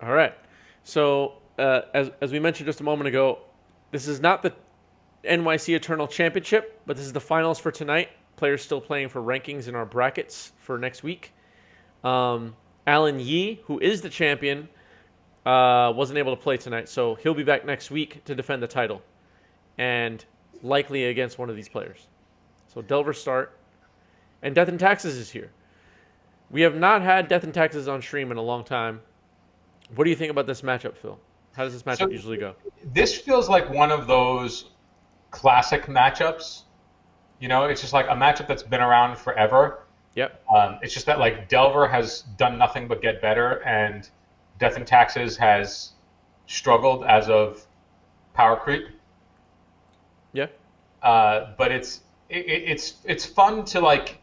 All right. So as we mentioned just a moment ago, this is not the NYC Eternal Championship, but this is the finals for tonight. Players still playing for rankings in our brackets for next week. Alan Yee, who is the champion, wasn't able to play tonight, so he'll be back next week to defend the title, and likely against one of these players. So Delver start, and Death and Taxes is here. We have not had Death and Taxes on stream in a long time. What do you think about this matchup, Phil? How does this matchup usually go? This feels like one of those classic matchups. You know, it's just like a matchup that's been around forever. Yep. It's just that like Delver has done nothing but get better, and Death and Taxes has struggled as of power creep. Yeah. But it's fun to like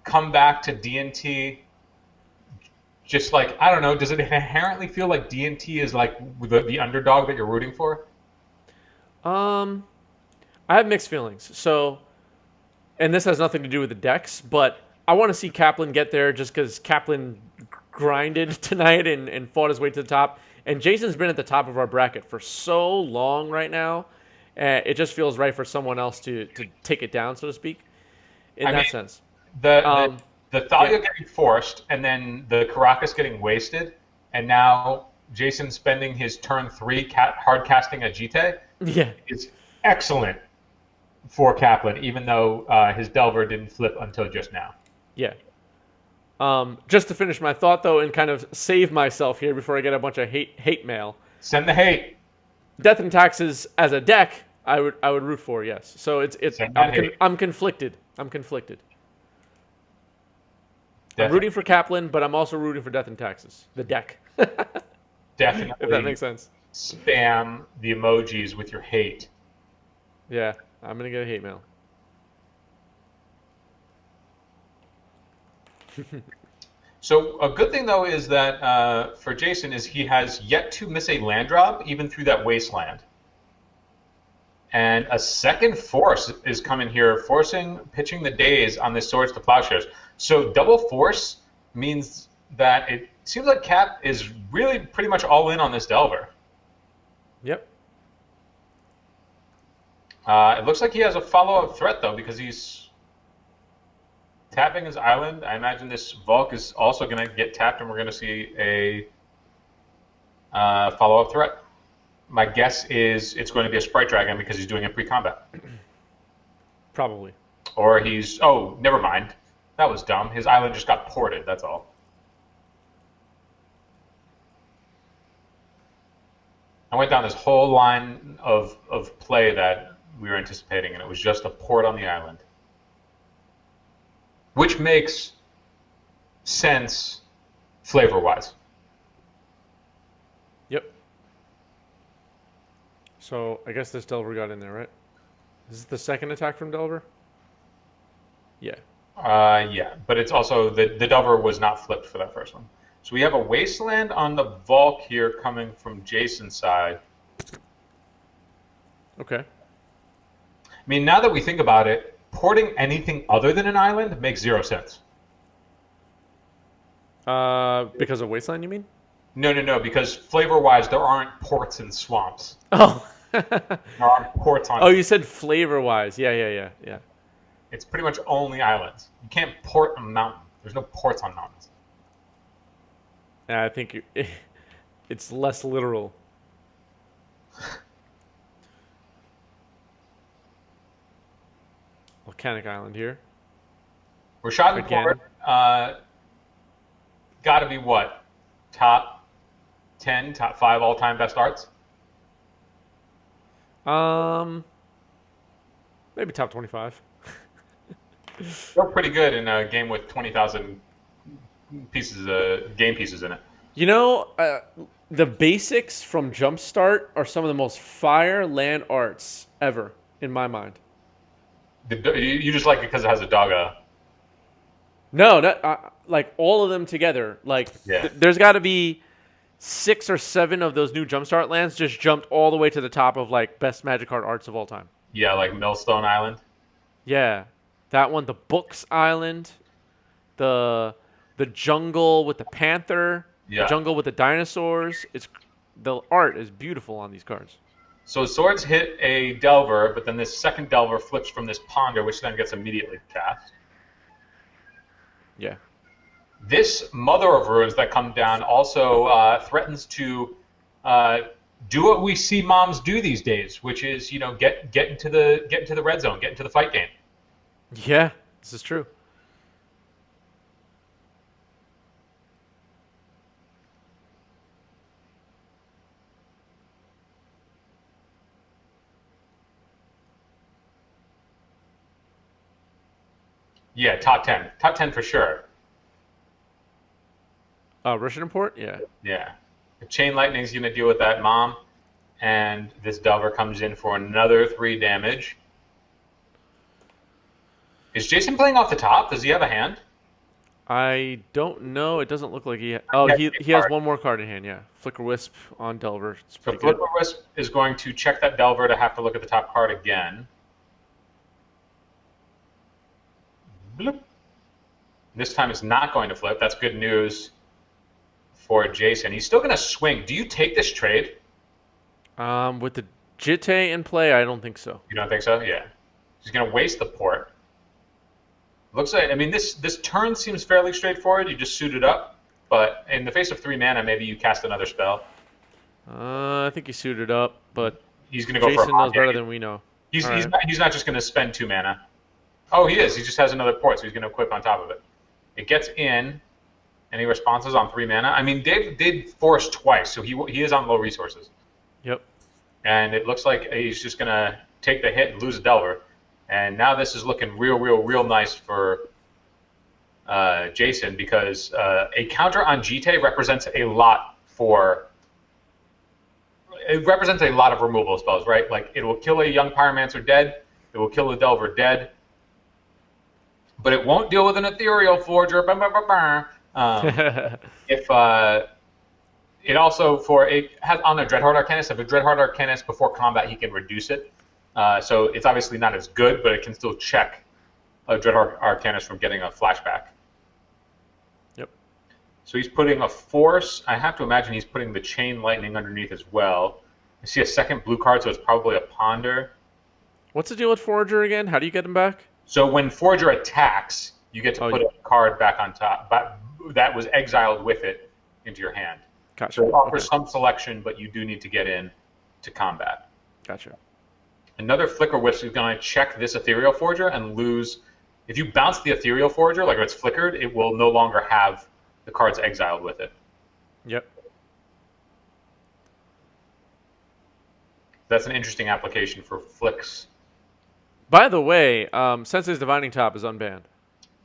come back to D&T. Just like, I don't know, does it inherently feel like D&T is like the underdog that you're rooting for? I have mixed feelings. So, and this has nothing to do with the decks, but I want to see Kaplan get there just because Kaplan grinded tonight and fought his way to the top. And Jason's been at the top of our bracket for so long right now. It just feels right for someone else to take it down, so to speak, in that sense. The Thalia getting forced, and then the Caracas getting wasted, and now Jason spending his turn 3 hard casting a Jite is excellent for Kaplan, even though his Delver didn't flip until just now. Yeah. Just to finish my thought, though, and kind of save myself here before I get a bunch of hate mail. Send the hate. Death and Taxes as a deck, I would root for, yes. So I'm conflicted. I'm conflicted. I'm rooting for Kaplan, but I'm also rooting for Death and Taxes, the deck. Definitely. If that makes sense. Spam the emojis with your hate. Yeah, I'm going to get a hate mail. So a good thing, though, is that for Jason is he has yet to miss a land drop, even through that wasteland. And a second force is coming here, pitching the days on this Swords to Plowshares. So double force means that it seems like Cap is really pretty much all in on this Delver. Yep. It looks like he has a follow-up threat, though, because he's tapping his island. I imagine this Volk is also going to get tapped, and we're going to see a follow-up threat. My guess is it's going to be a Sprite Dragon because he's doing a pre-combat. Probably. Or he's... Oh, never mind. That was dumb. His island just got ported, that's all. I went down this whole line of play that we were anticipating, and it was just a port on the island. Which makes sense flavor-wise. Yep. So I guess this Delver got in there, right? Is this the second attack from Delver? Yeah. Yeah, but it's also the Delver was not flipped for that first one. So we have a Wasteland on the Volk here coming from Jason's side. Okay. I mean, now that we think about it, porting anything other than an island makes 0 sense. Because of Wasteland, you mean? No, because flavor-wise, there aren't ports in swamps. Oh. There aren't ports on... Oh, you said flavor-wise. Yeah. It's pretty much only islands. You can't port a mountain. There's no ports on mountains. I think it's less literal. Volcanic Island here. Rashad and Ford, got to be what? Top 10, top 5 all-time best arts? Maybe top 25. They're pretty good in a game with 20,000 game pieces in it. You know, the basics from Jumpstart are some of the most fire land arts ever, in my mind. You just like it because it has a dogga. No, like all of them together. Like, there's got to be 6 or 7 of those new Jumpstart lands just jumped all the way to the top of like best Magic card arts of all time. Yeah, like Millstone Island. Yeah, that one, the Books Island, the jungle with the panther. The Yeah. jungle with the dinosaurs. The art is beautiful on these cards. So swords hit a Delver, but then this second Delver flips from this Ponder, which then gets immediately cast. Yeah. This Mother of Ruins that come down also threatens to do what we see moms do these days, which is get into the red zone, get into the fight game. Yeah, this is true. Yeah, top 10. Top 10 for sure. Russian import? Yeah. Yeah. The Chain Lightning's going to deal with that mom, and this Delver comes in for another 3 damage. Is Jason playing off the top? Does he have a hand? I don't know. It doesn't look like he. He has one more card in hand. Yeah, Flicker Wisp on Delver. It's So pretty good. Flipper Wisp is going to check that Delver to have to look at the top card again. Bloop. This time it's not going to flip. That's good news for Jason. He's still going to swing. Do you take this trade? With the Jitte in play, I don't think so. You don't think so? Yeah. He's going to waste the port. Looks like, I mean, this turn seems fairly straightforward. You just suit it up. But in the face of 3 mana, maybe you cast another spell. I think he suited up, but He's going to go Jason for a knows better than we know. He's All right. not just going to spend 2 mana. Oh, he is. He just has another port, so he's going to equip on top of it. It gets in. Any responses on 3 mana? I mean, Dave did force twice, so he is on low resources. Yep. And it looks like he's just going to take the hit and lose a Delver. And now this is looking real nice for Jason, because a counter on Jitte represents a lot of removal spells, right? Like, it will kill a young Pyromancer dead, it will kill a Delver dead, but it won't deal with an Ethereal Forager. If it also it has on a Dreadhorde Arcanist. If a Dreadhorde Arcanist before combat, he can reduce it. So it's obviously not as good, but it can still check a Dreadhorde Arcanist from getting a flashback. Yep. So he's putting a Force. I have to imagine he's putting the Chain Lightning underneath as well. I see a second blue card, so it's probably a Ponder. What's the deal with Forager again? How do you get him back? So when Forager attacks, you get to put a card back on top that was exiled with it into your hand. Gotcha. So it offers some selection, but you do need to get in to combat. Gotcha. Another Flicker Wisp is going to check this Ethereal Forager and lose. If you bounce the Ethereal Forager, like if it's flickered, it will no longer have the cards exiled with it. Yep. That's an interesting application for flicks. By the way, Sensei's Divining Top is unbanned.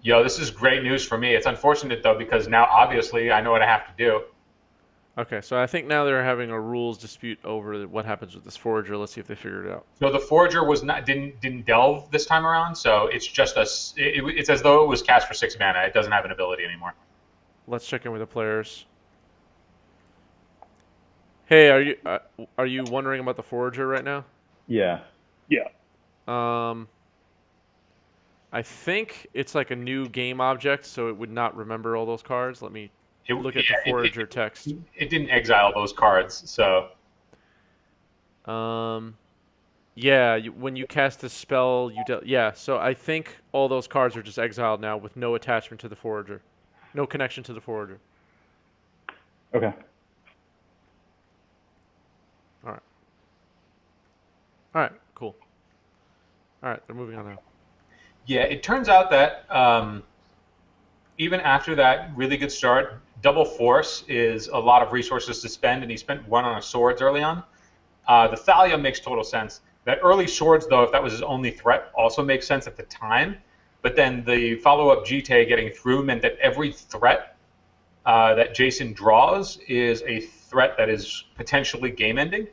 Yo, this is great news for me. It's unfortunate, though, because now, obviously, I know what I have to do. Okay, so I think now they're having a rules dispute over what happens with this Forager. Let's see if they figure it out. So the Forager didn't delve this time around, so it's just it's as though it was cast for 6 mana. It doesn't have an ability anymore. Let's check in with the players. Hey, are you wondering about the Forager right now? Yeah. I think it's like a new game object, so it would not remember all those cards. Let me look at the Forager text. It didn't exile those cards, so. Yeah, when you cast a spell, so I think all those cards are just exiled now with no attachment to the Forager. No connection to the Forager. Okay. All right, cool. All right, they're moving on now. Yeah, it turns out that even after that really good start, double force is a lot of resources to spend, and he spent 1 on his swords early on. The Thalia makes total sense. That early swords, though, if that was his only threat, also makes sense at the time. But then the follow-up Jitte getting through meant that every threat that Jason draws is a threat that is potentially game-ending.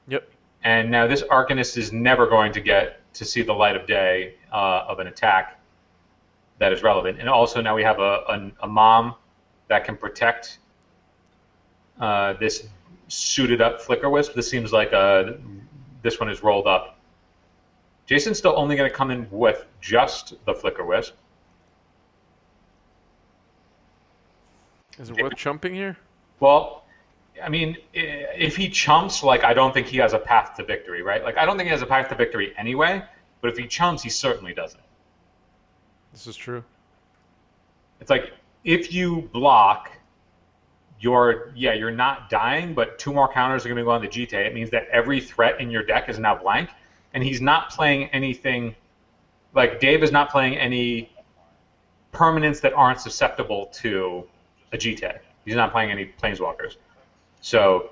Yep. And now this Arcanist is never going to get to see the light of day of an attack that is relevant. And also now we have a mom that can protect this suited up Flicker Wisp. This seems like this one is rolled up. Jason's still only going to come in with just the Flicker Wisp. Is it worth chumping here? Well, I mean, if he chumps, like, I don't think he has a path to victory, right? Like, I don't think he has a path to victory anyway, but if he chumps, he certainly doesn't. This is true. It's like, if you block, you're not dying, but 2 more counters are going to go on the GT. It means that every threat in your deck is now blank, and he's not playing anything, like, Dave is not playing any permanents that aren't susceptible to a GT. He's not playing any Planeswalkers. So,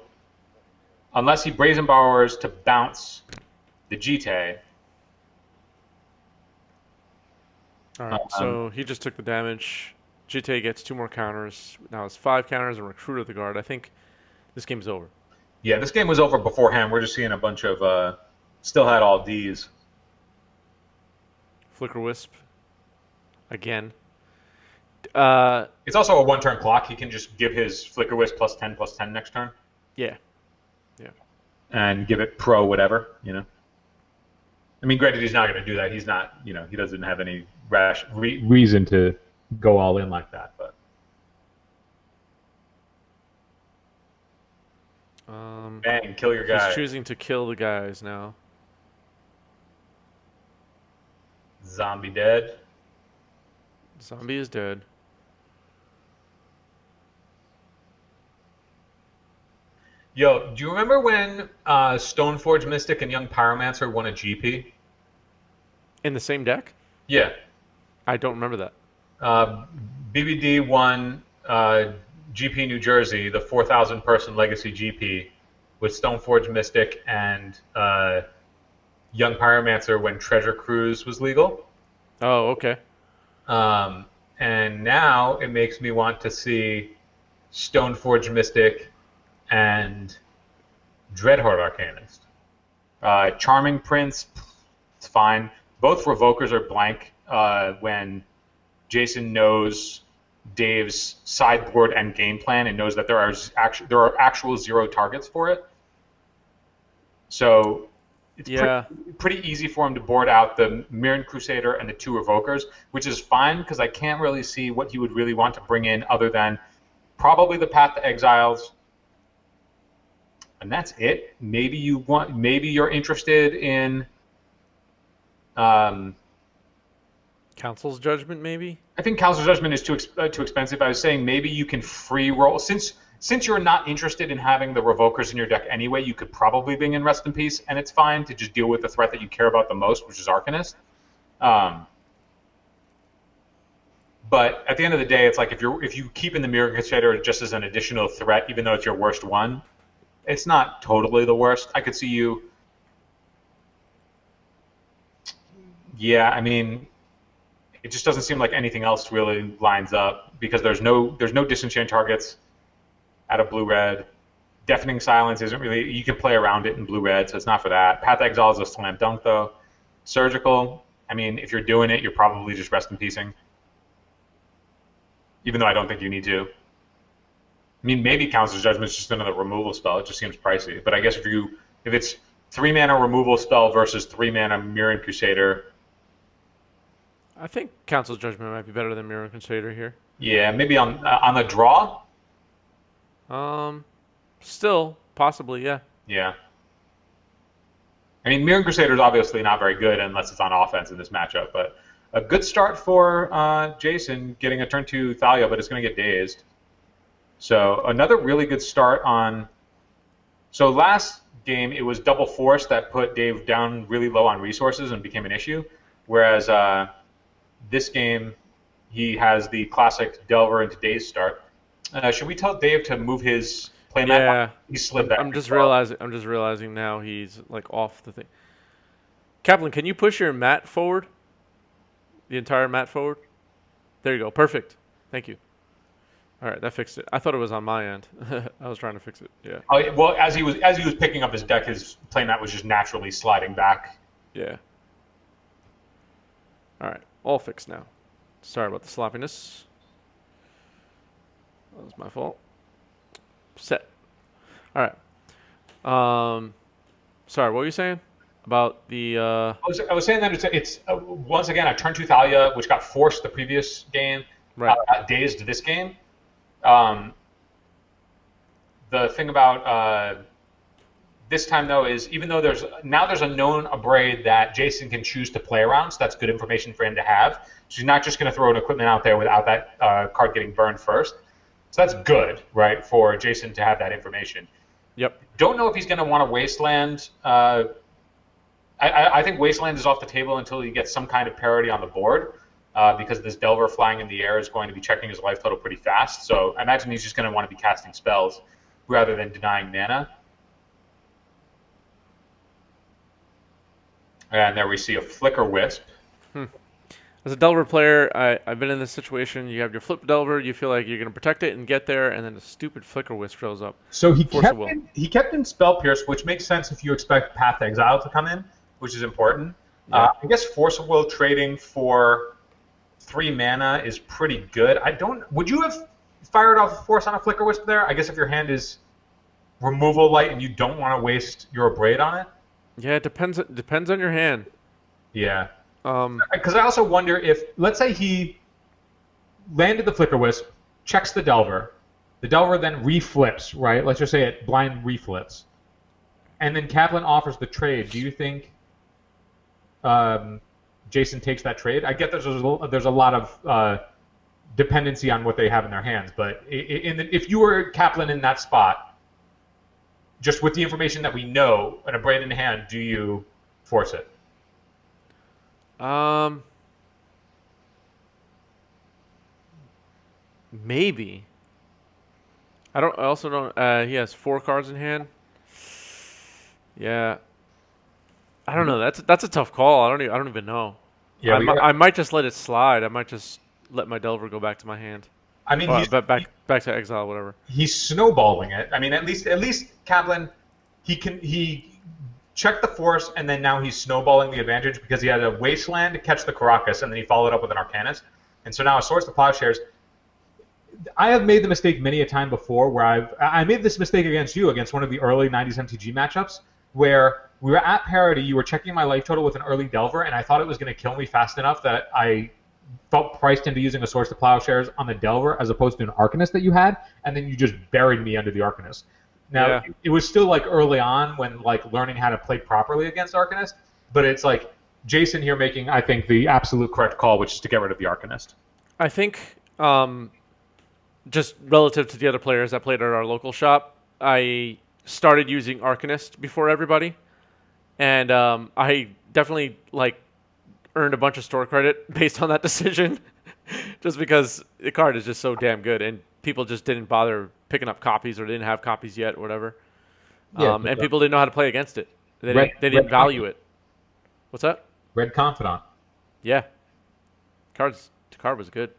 unless he Brazen Borrowers to bounce the GT. All right, so he just took the damage. GT gets 2 more counters. Now it's 5 counters and Recruiter the Guard. I think this game's over. Yeah, this game was over beforehand. We're just seeing a bunch of still had all Ds. Flicker Wisp. Again. It's also a 1-turn clock. He can just give his Flicker Wisp +10/+10 next turn. Yeah. And give it pro whatever, I mean, granted, he's not going to do that. He's not, he doesn't have any reason to go all in like that. But bang, kill your guy. He's choosing to kill the guys now. Zombie dead. Zombie is dead. Yo, do you remember when Stoneforge Mystic and Young Pyromancer won a GP? In the same deck? Yeah. I don't remember that. BBD won GP New Jersey, the 4,000 person legacy GP, with Stoneforge Mystic and Young Pyromancer when Treasure Cruise was legal. Oh, okay. And now it makes me want to see Stoneforge Mystic and Dreadhorde Arcanist. Charming Prince, it's fine. Both Revokers are blank when Jason knows Dave's sideboard and game plan and knows that there are actual 0 targets for it. So it's pretty easy for him to board out the Mirran Crusader and the 2 Revokers, which is fine because I can't really see what he would really want to bring in other than probably the Path to Exiles. And that's it. Maybe you're interested in Council's Judgment, maybe? I think Council's Judgment is too expensive. I was saying maybe you can free roll. Since you're not interested in having the Revokers in your deck anyway, you could probably bring in Rest in Peace, and it's fine to just deal with the threat that you care about the most, which is Arcanist. But at the end of the day, it's like if you keep in the Mirror Crusader just as an additional threat, even though it's your worst one, it's not totally the worst. I could see you. Yeah, I mean, it just doesn't seem like anything else really lines up because there's no disenchant targets out of blue-red. Deafening Silence isn't really. You can play around it in blue-red, so it's not for that. Path to Exile is a slam dunk though. Surgical, I mean, if you're doing it, you're probably just Rest in Peacing. Even though I don't think you need to. I mean, maybe Council's Judgment is just another removal spell. It just seems pricey. But I guess if it's 3-mana removal spell versus 3-mana Mirran Crusader. I think Council's Judgment might be better than Mirror Crusader here. Yeah, maybe on the draw. Still possibly, yeah. Yeah. I mean, Mirror Crusader is obviously not very good unless it's on offense in this matchup, but a good start for Jason getting a turn 2 Thalia, but it's going to get dazed. So another really good start on. So last game it was Double Force that put Dave down really low on resources and became an issue, whereas this game he has the classic Delver into Daze start. Should we tell Dave to move his playmat? Yeah, he slid that. I'm just realizing now he's like off the thing. Kaplan, can you push your mat forward? The entire mat forward? There you go. Perfect. Thank you. All right, that fixed it. I thought it was on my end. I was trying to fix it. Yeah. Oh, well, as he was picking up his deck, his playmat was just naturally sliding back. Yeah. All right, all fixed now. Sorry about the sloppiness. That was my fault. Set. All right. Sorry, what were you saying about the? I was saying that it's once again a turn 2 Thalia, which got forced the previous game. Right. Got dazed this game. The thing about this time, though, is even though there's a known Abrade that Jason can choose to play around, so that's good information for him to have. So he's not just going to throw an equipment out there without that card getting burned first. So that's good, right, for Jason to have that information. Yep. Don't know if he's going to want to Wasteland. I think Wasteland is off the table until he gets some kind of parity on the board, because this Delver flying in the air is going to be checking his life total pretty fast. So I imagine he's just going to want to be casting spells rather than denying mana. And there we see a Flicker Wisp. As a Delver player, I've been in this situation. You have your Flip Delver, you feel like you're going to protect it and get there, and then a stupid Flicker Wisp shows up. So he kept in Spell Pierce, which makes sense if you expect Path Exile to come in, which is important. Yeah. I guess Force of Will trading for 3 mana is pretty good. Would you have fired off Force on a Flicker Wisp there? I guess if your hand is removal light and you don't want to waste your Abrade on it? Yeah, it depends on your hand. Yeah. Because I also wonder if, let's say he landed the Flicker Wisp, checks the Delver then reflips, right? Let's just say it blind reflips. And then Kaplan offers the trade. Do you think Jason takes that trade? I get there's a lot of dependency on what they have in their hands, but if you were Kaplan in that spot, just with the information that we know, and a Abrade in hand, do you force it? Maybe. I also don't. He has 4 cards in hand. Yeah. I don't know. That's a tough call. I don't even know. Yeah, I might just let it slide. I might just let my Delver go back to my hand. I mean, back to exile, whatever. He's snowballing it. I mean, at least Kaplan, he checked the Force, and then now he's snowballing the advantage because he had a Wasteland to catch the Caracas, and then he followed up with an Arcanist. And so now a Source to Plowshares. I have made the mistake many a time before where I made this mistake against you, against one of the early 90s MTG matchups, where we were at parity, you were checking my life total with an early Delver, and I thought it was going to kill me fast enough that I felt priced into using a Source to Plowshares on the Delver as opposed to an Arcanist that you had, and then you just buried me under the Arcanist. Now, It was still like early on when like learning how to play properly against Arcanist, but it's like Jason here making, I think, the absolute correct call, which is to get rid of the Arcanist. I think just relative to the other players that played at our local shop, I started using Arcanist before everybody, and I definitely earned a bunch of store credit based on that decision, just because the card is just so damn good, and people just didn't bother picking up copies or didn't have copies yet or whatever. And people didn't know how to play against it. They didn't value it. What's that? Red Confidant. Yeah. The card was good.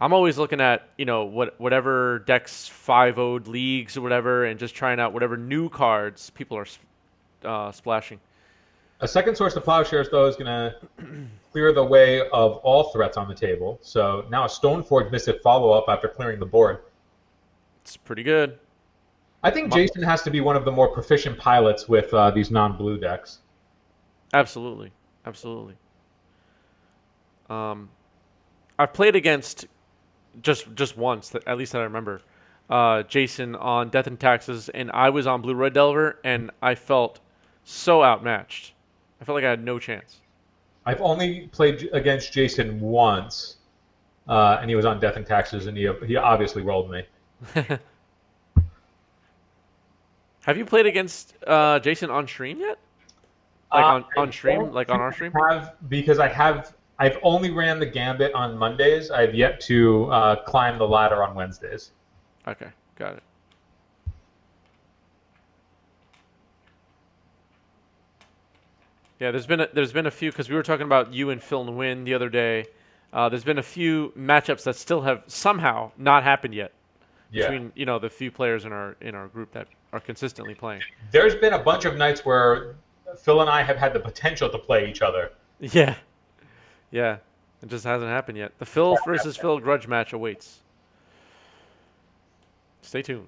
I'm always looking at, whatever decks 5-0'd leagues or whatever, and just trying out whatever new cards people are splashing. A second Source to Plowshares, though, is going to clear the way of all threats on the table. So now a Stoneforge Mystic follow-up after clearing the board. It's pretty good. I think Jason has to be one of the more proficient pilots with these non-blue decks. Absolutely. I've played against just once, at least that I remember, Jason on Death and Taxes, and I was on Blue-Red Delver, and I felt so outmatched. I felt like I had no chance. I've only played against Jason once, and he was on Death and Taxes, and he obviously rolled me. Have you played against Jason on stream yet? On stream, like on our stream? Because I've only ran the Gambit on Mondays. I've yet to climb the ladder on Wednesdays. Okay, got it. Yeah, there's been a few, because we were talking about you and Phil Nguyen the other day. There's been a few matchups that still have somehow not happened yet between the few players in our group that are consistently playing. There's been a bunch of nights where Phil and I have had the potential to play each other. Yeah, it just hasn't happened yet. The Phil versus Phil grudge match awaits. Stay tuned.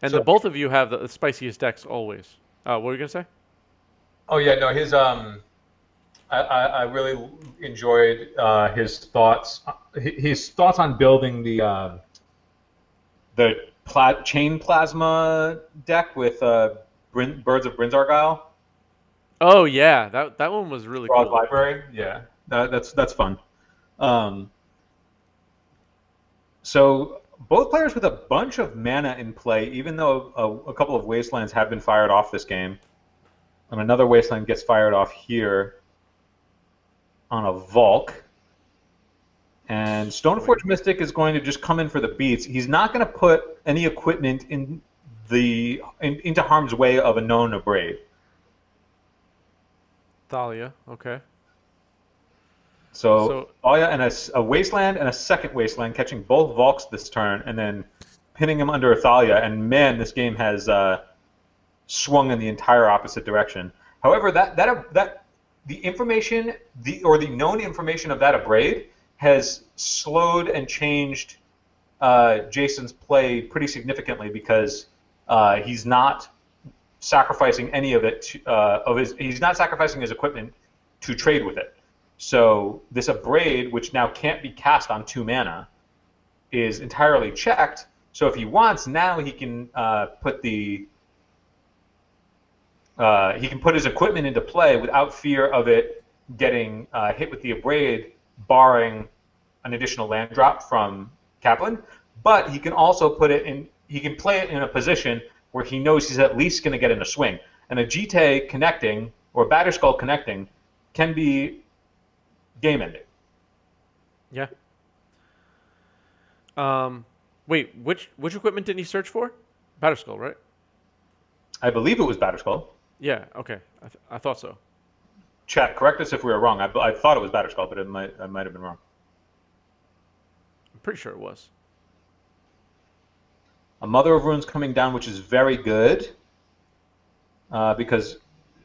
And the both of you have the spiciest decks always. What were you gonna say? Oh yeah, no, his I really enjoyed his thoughts. His thoughts on building the chain plasma deck with Birds of Bryn's Argyle. Oh yeah, that one was really Broad cool. library, yeah, that's fun. So both players with a bunch of mana in play, even though a couple of wastelands have been fired off this game, and another wasteland gets fired off here on a Volk. And Stoneforge Mystic is going to just come in for the beats. He's not going to put any equipment into harm's way of a known Abrade. Thalia, okay. So Thalia and a wasteland and a second wasteland, catching both Volks this turn, and then pinning him under a Thalia. And man, this game has swung in the entire opposite direction. However, the information, the known information of that Abrade has slowed and changed Jason's play pretty significantly because he's not sacrificing any of it. He's not sacrificing his equipment to trade with it. So this Abrade, which now can't be cast on 2 mana, is entirely checked. So if he wants, now he can put his equipment into play without fear of it getting hit with the Abrade, barring an additional land drop from Kaplan. But he can also put it in. He can play it in a position where he knows he's at least going to get in a swing. And a Jite connecting or Batterskull connecting can be game-ending. Yeah. Wait, which equipment did he search for? Batterskull, right? I believe it was Batterskull. Yeah. Okay. I thought so. Chat, correct us if we were wrong. I thought it was Batterskull, but I might have been wrong. I'm pretty sure it was. A Mother of Runes coming down, which is very good. Because,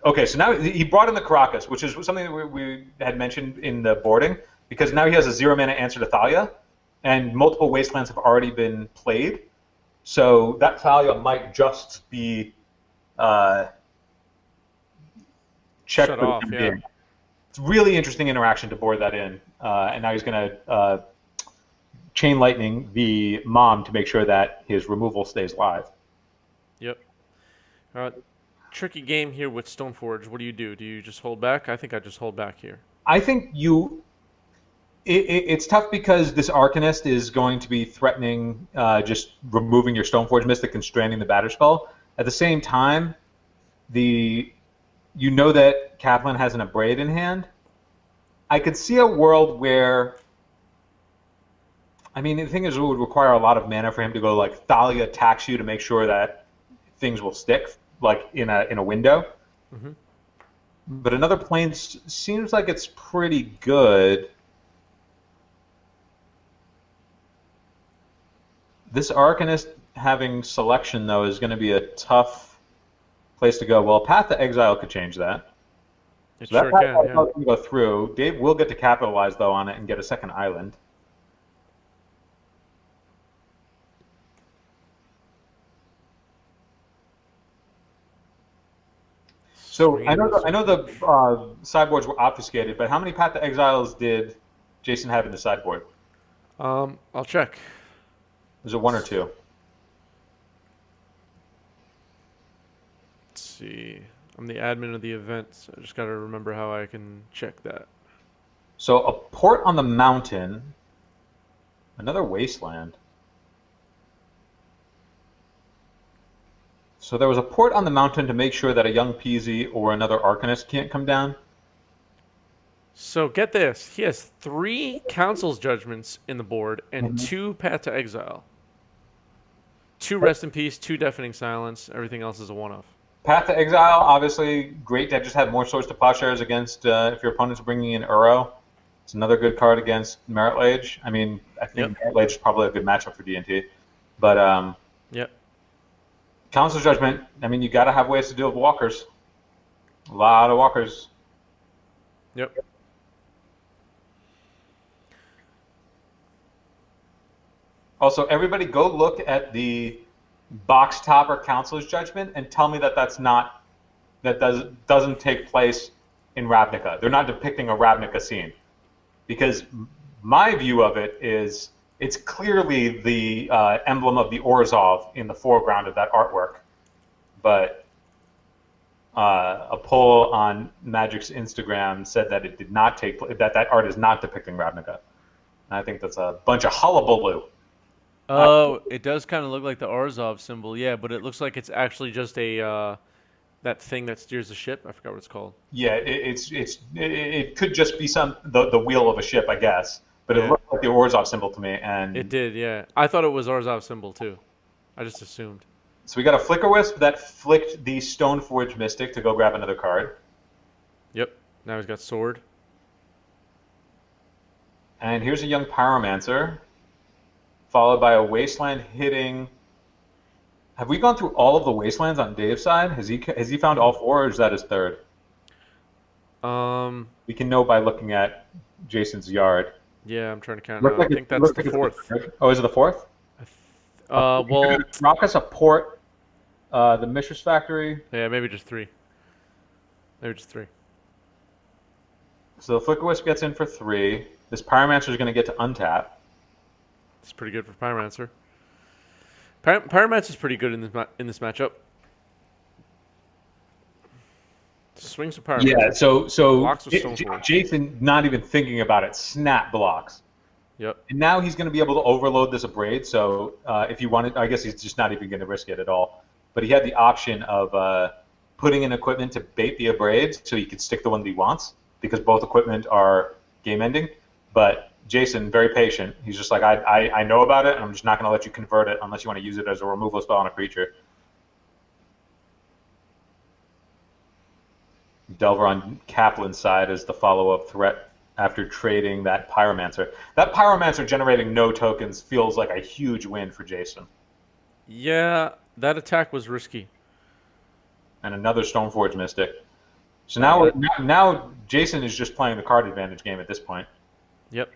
okay, so now he brought in the Caracas, which is something that we had mentioned in the boarding, because now he has a 0-mana answer to Thalia, and multiple Wastelands have already been played. So that Thalia might just be checked Shut off, yeah. game. It's really interesting interaction to board that in, and now he's going to Chain Lightning the Mom to make sure that his removal stays live. Yep. Tricky game here with Stoneforge. What do? Do you just hold back? I think I just hold back here. I think it's tough because this Arcanist is going to be threatening just removing your Stoneforge Mystic and stranding the Batterskull. At the same time, you know that Kaplan has an Abrade in hand. I could see a world where, I mean, the thing is, it would require a lot of mana for him to go like Thalia attacks you to make sure that things will stick, like in a window. Mm-hmm. But another plane seems like it's pretty good. This Arcanist having selection, though, is going to be a tough place to go. Well, Path to Exile could change that. It So sure that can, yeah. can go through. Dave will get to capitalize, though, on it and get a second island. So I know the sideboards were obfuscated, but how many Path to Exiles did Jason have in the sideboard? I'll check. Was it 1 or 2? Let's see. I'm the admin of the event, so I just got to remember how I can check that. So a port on the mountain, another wasteland. So there was a port on the mountain to make sure that a young Peasy or another Arcanist can't come down. So get this. He has 3 Council's Judgments in the board and 2 Path to Exile. 2 Rest in Peace, 2 Deafening Silence. Everything else is a one-off. Path to Exile, obviously great to just have more Swords to Plowshares against if your opponent's bringing in Uro. It's another good card against Merit Lage. I mean, I think Merit Lage is probably a good matchup for D&T. But yep. Council's Judgment, I mean, you got to have ways to deal with walkers. A lot of walkers. Yep. Also, everybody go look at the box topper Council's Judgment and tell me that doesn't take place in Ravnica. They're not depicting a Ravnica scene. Because my view of it is it's clearly the emblem of the Orzhov in the foreground of that artwork. But a poll on Magic's Instagram said that it did not take that art is not depicting Ravnica. And I think that's a bunch of hullabaloo. Oh, it does kind of look like the Orzhov symbol, yeah, but it looks like it's actually just a that thing that steers the ship. I forgot what it's called. Yeah, it could just be the wheel of a ship, I guess. But Yeah. it looked like the Orzhov symbol to me, and It did, yeah. I thought it was Orzhov symbol too. I just assumed. so we got a Flicker Wisp that flicked the Stoneforge Mystic to go grab another card. Yep. Now he's got sword. And here's a young Pyromancer, followed by a Wasteland hitting. Have we gone through all of the Wastelands on Dave's side? Has he found all four, or is that his third? We can know by looking at Jason's yard. Yeah, I'm trying to count it out. I think that's the fourth. Oh, is it the fourth? Well, Raucous, a port, the Mishra's Factory. yeah, maybe just three. Maybe just three. So the Flicker Wisp gets in for 3. This Pyromancer is going to get to untap. It's pretty good for Pyromancer. Pyromancer's pretty good in this matchup. Swings for Pyromancer. Yeah, so Blocks with Stoneforge. Jason, not even thinking about it, snap blocks. Yep. And now he's going to be able to overload this Abrade, so if you wanted, I guess he's just not even going to risk it at all. But he had the option of putting in equipment to bait the Abrade so he could stick the one that he wants, because both equipment are game-ending. But Jason, very patient. He's just like, I know about it, and I'm just not going to let you convert it unless you want to use it as a removal spell on a creature. Delver on Kaplan's side as the follow-up threat after trading that Pyromancer. That Pyromancer generating no tokens feels like a huge win for Jason. Yeah, that attack was risky. And another Stoneforge Mystic. So now Jason is just playing the card advantage game at this point. Yep.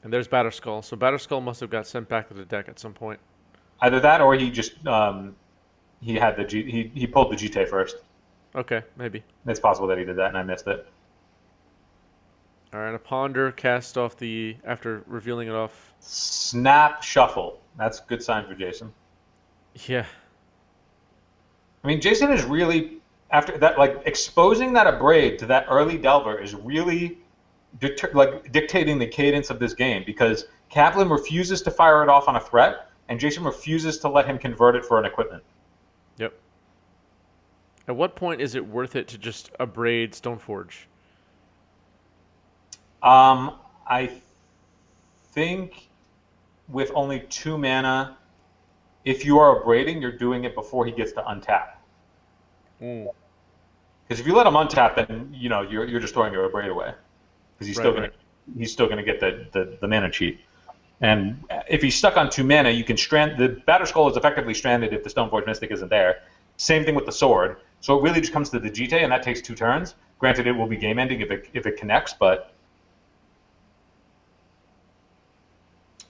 And there's Batterskull. So Batterskull must have got sent back to the deck at some point. Either that or he just he had the he pulled the GT first. Okay, maybe. It's possible that he did that and I missed it. All right, a Ponder cast off after revealing it off. Snap Shuffle. That's a good sign for Jason. Yeah. I mean, Jason is really, after that, like, exposing that Abrade to that early Delver is really dictating the cadence of this game, because Kaplan refuses to fire it off on a threat, and Jason refuses to let him convert it for an equipment. Yep. At what point is it worth it to just Abrade Stoneforge? I think with only 2 mana, if you are abrading, you're doing it before he gets to untap. Because if you let him untap, then you're just throwing your abrade away. Because he's still gonna get the mana cheat. And if he's stuck on 2 mana, you can strand the Batterskull is effectively stranded if the Stoneforge Mystic isn't there. Same thing with the sword. So it really just comes to the GT, and that takes 2 turns. Granted, it will be game ending if it connects, but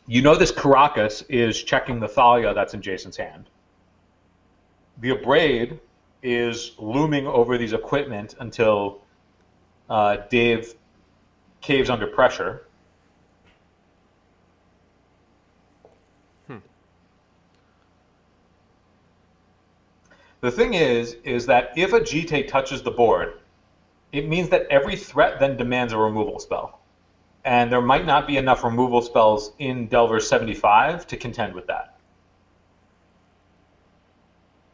this Caracas is checking the Thalia that's in Jason's hand. The Abrade is looming over these equipment until Dave caves under pressure. The thing is that if a GT touches the board, it means that every threat then demands a removal spell. And there might not be enough removal spells in Delver 75 to contend with that.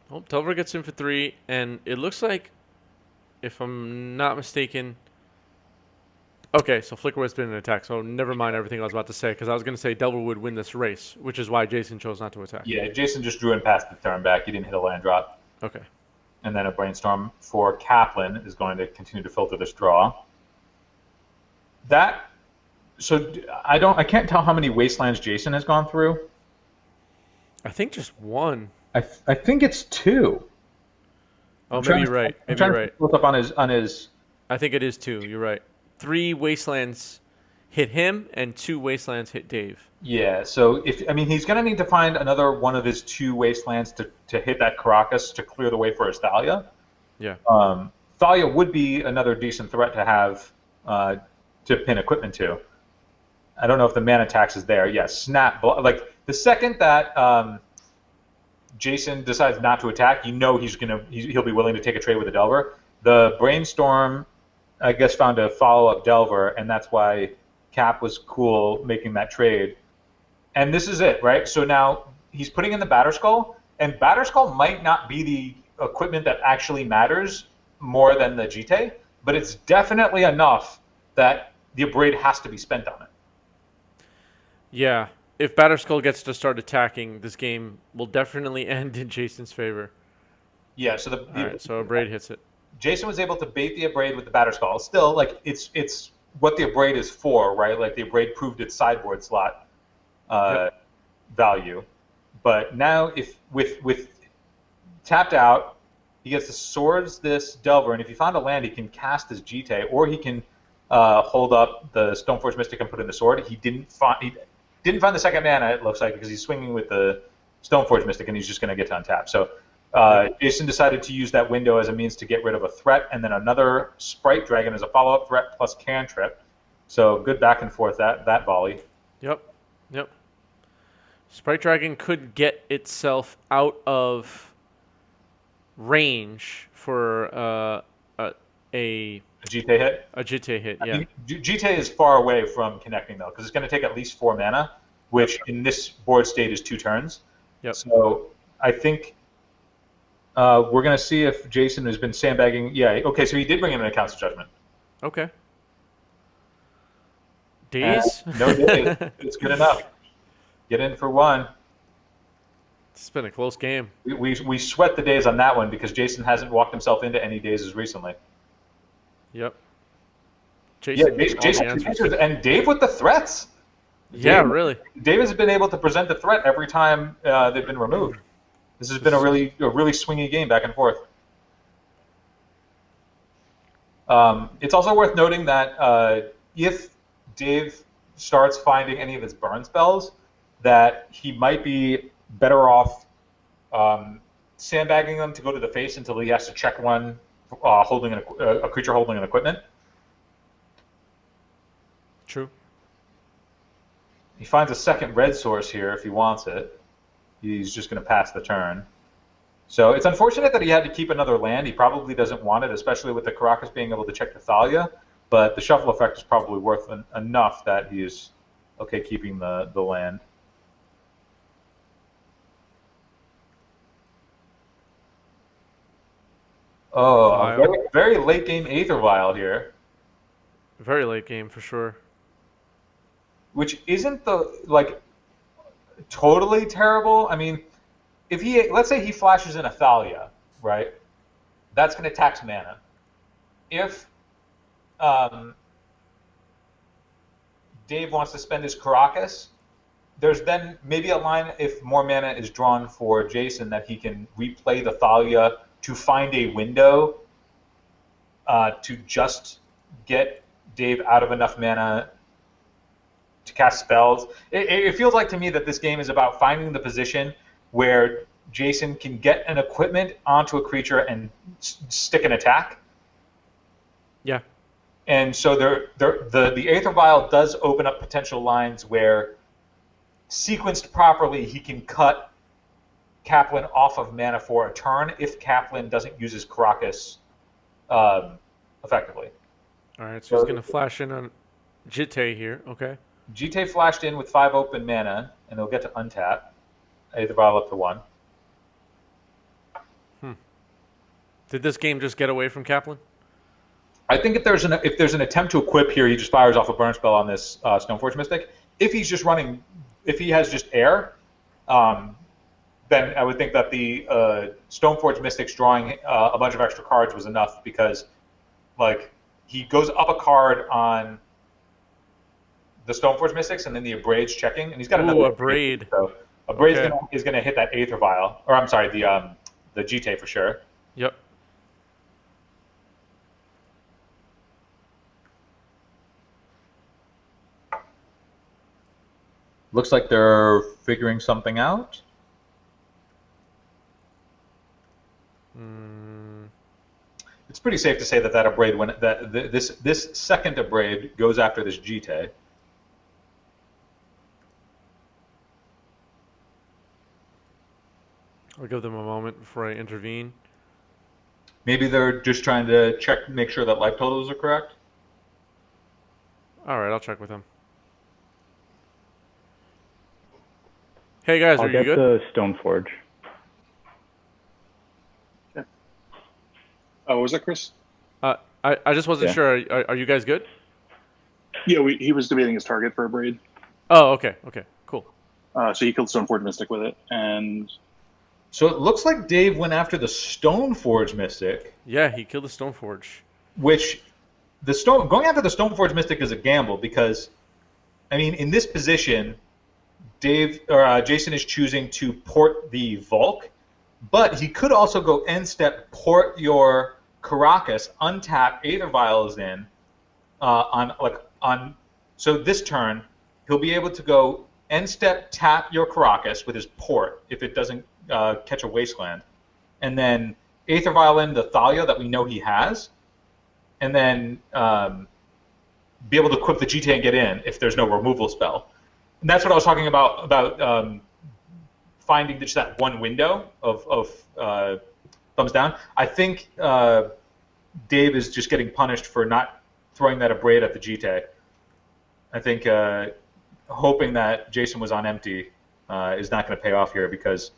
Well, Delver gets in for 3, and it looks like, if I'm not mistaken... Okay, so Flicker Wisp didn't attack, so never mind everything I was about to say, because I was going to say Delver would win this race, which is why Jason chose not to attack. Yeah, Jason just drew in past the turn back. He didn't hit a land drop. Okay. And then a Brainstorm for Kaplan is going to continue to filter this draw. So I can't tell how many Wastelands Jason has gone through. I think just 1. I think it's 2. Oh, maybe you're right. Maybe you're right. Look up on his. I think it is 2. You're right. 3 Wastelands hit him, and 2 Wastelands hit Dave. Yeah. So he's going to need to find another one of his 2 Wastelands to hit that Caracas to clear the way for his Thalia. Yeah. Thalia would be another decent threat to have to pin equipment to. I don't know if the mana tax is there. Yes, like the second that Jason decides not to attack, he'll be willing to take a trade with a Delver. The Brainstorm, I guess, found a follow-up Delver, and that's why Cap was cool making that trade. And this is it, right? So now he's putting in the Batterskull, and Batterskull might not be the equipment that actually matters more than the GT, but it's definitely enough that the Abrade has to be spent on it. Yeah. If Batterskull gets to start attacking, this game will definitely end in Jason's favor. Yeah, so so Abrade hits it. Jason was able to bait the Abrade with the Batterskull. Still, like, it's what the Abrade is for, right? Like, the Abrade proved its sideboard slot value. But now, if with tapped out, he gets to swords this Delver, and if he found a land, he can cast his GT, or he can hold up the Stoneforge Mystic and put in the sword. He didn't find the second mana, it looks like, because he's swinging with the Stoneforge Mystic, and he's just going to get to untap. So Jason decided to use that window as a means to get rid of a threat, and then another Sprite Dragon as a follow-up threat plus cantrip. So good back and forth that volley. Yep. Sprite Dragon could get itself out of range for a GT hit? A GT hit, yeah. GT is far away from connecting, though, because it's going to take at least 4 mana, which in this board state is 2 turns. Yep. So I think we're going to see if Jason has been sandbagging. Yeah, okay, so he did bring in an Council Judgment. Okay. Days? No days. It's good enough. Get in for 1. It's been a close game. We sweat the days on that one because Jason hasn't walked himself into any dazes recently. Yep. Jason and Dave with the threats. Yeah, really. Dave has been able to present a threat every time they've been removed. This has been a really swingy game back and forth. It's also worth noting that if Dave starts finding any of his burn spells, that he might be better off sandbagging them to go to the face until he has to check one holding a creature holding an equipment. True. He finds a second red source here if he wants it. He's just going to pass the turn. So it's unfortunate that he had to keep another land. He probably doesn't want it, especially with the Caracas being able to check the Thalia. But the shuffle effect is probably worth enough that he's okay keeping the land. Oh, a very, very late game Aether Vial here. Very late game for sure. Which isn't totally terrible. I mean, if let's say he flashes in a Thalia, right? That's going to tax mana. If Dave wants to spend his Caracas, there's then maybe a line if more mana is drawn for Jason that he can replay the Thalia to find a window to just get Dave out of enough mana to cast spells. It feels like to me that this game is about finding the position where Jason can get an equipment onto a creature and stick an attack. Yeah. And so the Aether Vial does open up potential lines where, sequenced properly, he can cut Kaplan off of mana for a turn if Kaplan doesn't use his Caracas effectively. All right, so he's going to flash in on Jitte here. Okay. Jitte flashed in with 5 open mana, and he'll get to untap. Aether Vial up to 1. Did this game just get away from Kaplan? I think if there's an attempt to equip here, he just fires off a burn spell on this Stoneforge Mystic. If he has just air, then I would think that the Stoneforge Mystics drawing a bunch of extra cards was enough because, like, he goes up a card on the Stoneforge Mystics and then the Abrade's checking, and he's got another Abrade. So Abrade is going to hit that Aether Vial, or I'm sorry, the GT for sure. Yep. Looks like they're figuring something out. It's pretty safe to say that Abrade, this second Abrade goes after this Jite. I'll give them a moment before I intervene. Maybe they're just trying to make sure that life totals are correct. All right, I'll check with them. Hey guys, I'll are you get good? the Stoneforge. Oh, was that Chris? I just wasn't Yeah. sure. Are you guys good? Yeah, he was debating his target for a braid. Oh, okay, cool. So he killed Stoneforge Mystic with it, and So it looks like Dave went after the Stoneforge Mystic, Yeah, he killed the Stoneforge. which going after the Stoneforge Mystic is a gamble because, I mean, in this position, Jason is choosing to port the Volk, but he could also go end step, port your Caracas, untap Aether Vials in so this turn he'll be able to go end step, tap your Caracas with his port if it doesn't catch a Wasteland, and then Aether Vial in the Thalia that we know he has, and then be able to equip the GTA and get in if there's no removal spell. And that's what I was talking about finding just that one window of thumbs down. I think Dave is just getting punished for not throwing that Abrade at the GTA. I think hoping that Jason was on empty is not going to pay off here because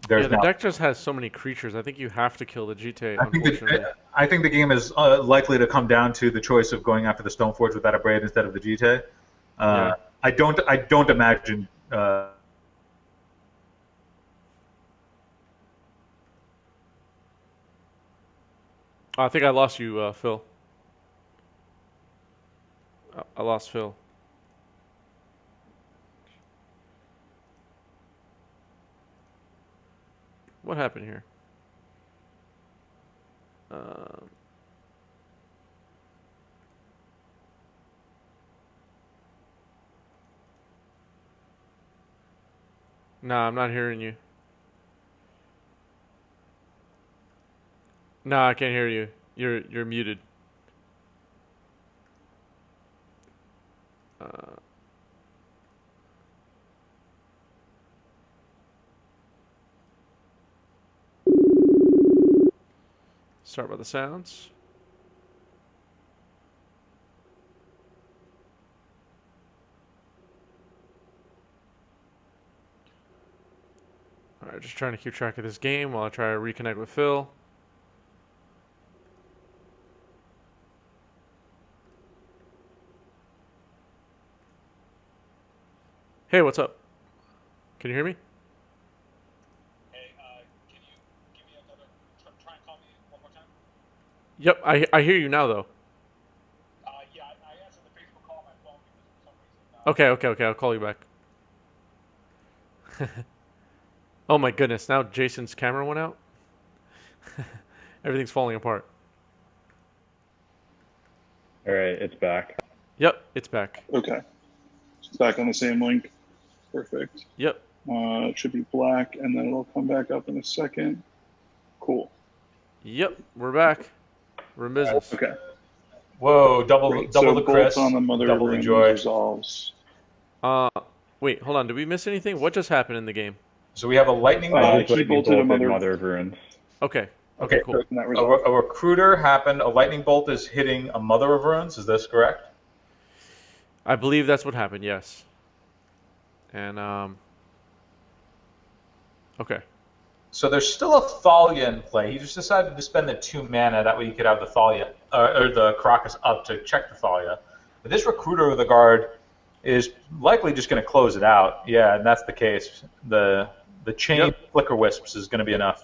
there's the deck just has so many creatures. I think you have to kill the GTA, unfortunately. I think the game is likely to come down to the choice of going after the Stoneforge with that Abrade instead of the GTA. Yeah. I don't imagine. I think I lost you, Phil. I lost Phil. What happened here? Nah, I'm not hearing you. Nah, I can't hear you. You're muted. Start by the sounds. Alright, just trying to keep track of this game while I try to reconnect with Phil. Hey, what's up? Can you hear me? hey, can you give me another? Try and call me one more time. Yep, I hear you now though. Yeah, I answered the Facebook call on my phone because for some reason. Okay, I'll call you back. Oh my goodness, now Jason's camera went out? Everything's falling apart. All right, it's back. Yep, it's back. Okay, it's back on the same link. Perfect. Yep. It should be black, and then it'll come back up in a second. Cool. Yep, we're back. We're in business. Okay. Whoa! Double Great. the So Chris, bolt on the mother double the runes joy. resolves. Wait, hold on. Did we miss anything? What just happened in the game? So we have a lightning I bolt. just he like bolted a bolted mother- Mother of Runes. Okay, Okay, cool. And that resolves. A recruiter happened. A lightning bolt is hitting a Mother of Runes. Is this correct? I believe that's what happened, yes. And, okay. So there's still a Thalia in play. He just decided to spend the 2 mana. That way he could have the Thalia or the Caracas up to check the Thalia. But this recruiter of the guard is likely just going to close it out. Yeah, and that's the case. The chain Yep. flicker wisps is going to be enough.